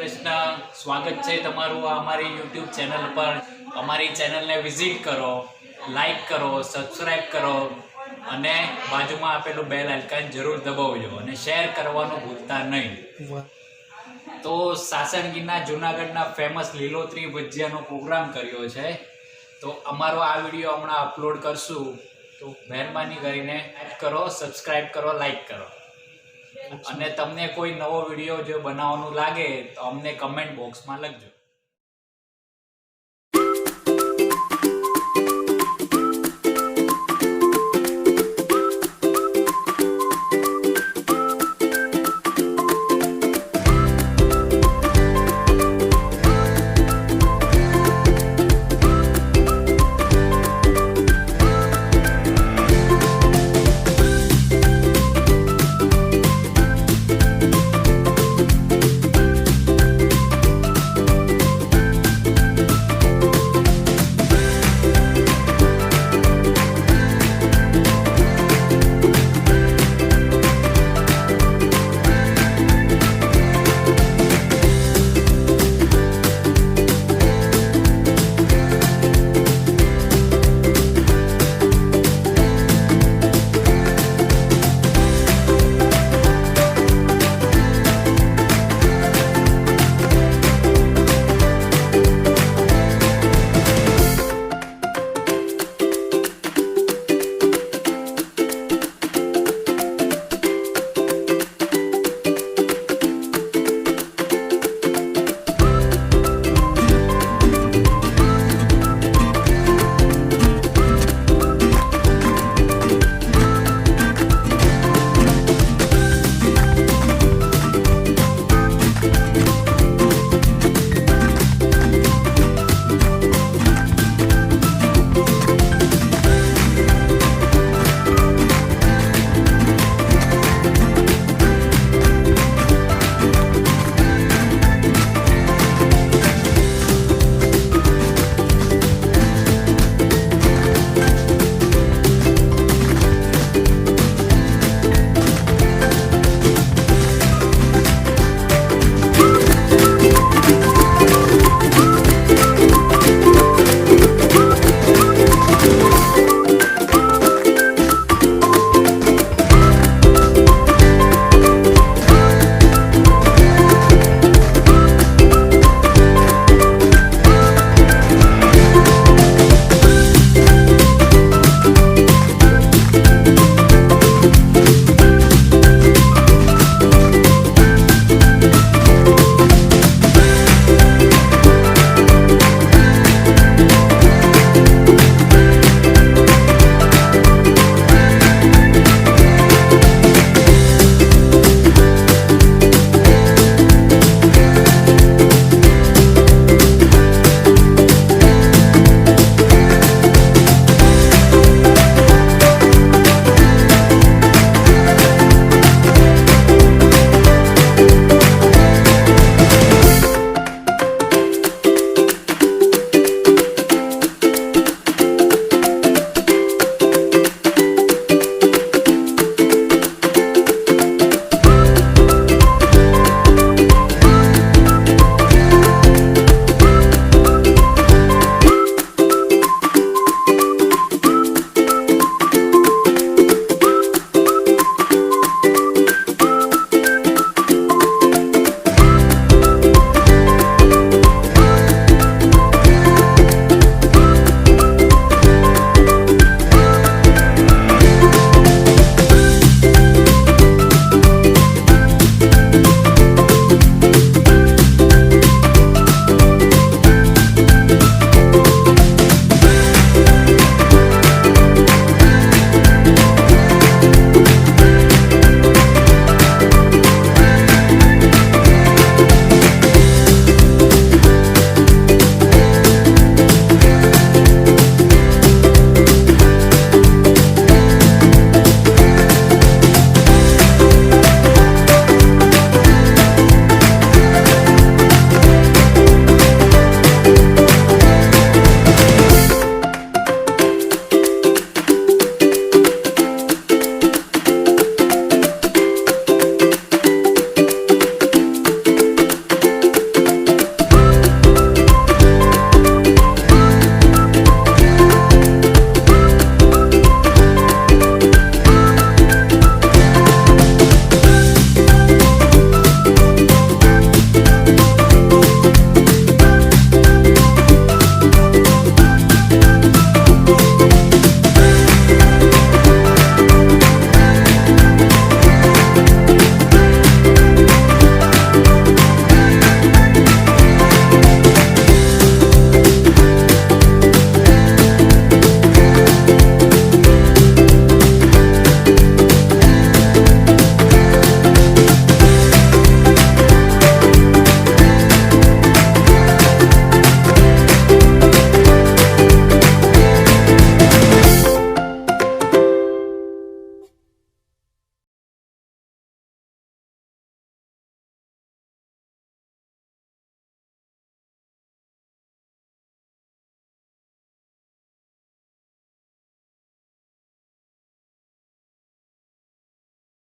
કૃષ્ણ, સ્વાગત છે તમારું અમારી યુટ્યુબ ચેનલ પર। અમારી ચેનલને વિઝિટ કરો, લાઈક કરો, સબસ્ક્રાઈબ કરો અને બાજુમાં આપેલું બેલ આઇકન જરૂર દબાવજો અને શેર કરવાનું ભૂલતા નહીં। તો સાસણગીરના જૂનાગઢના ફેમસ લીલોતરી ભજીયાનો પ્રોગ્રામ કર્યો છે, તો અમારો આ વિડીયો હમણાં અપલોડ કરશું, તો મહેરબાની કરીને લાઈક કરો, સબસ્ક્રાઈબ કરો, લાઈક કરો અને તમને કોઈ નવો વિડીયો જો બનાવવાનું લાગે તો અમને કમેન્ટ બોક્સમાં લખજો।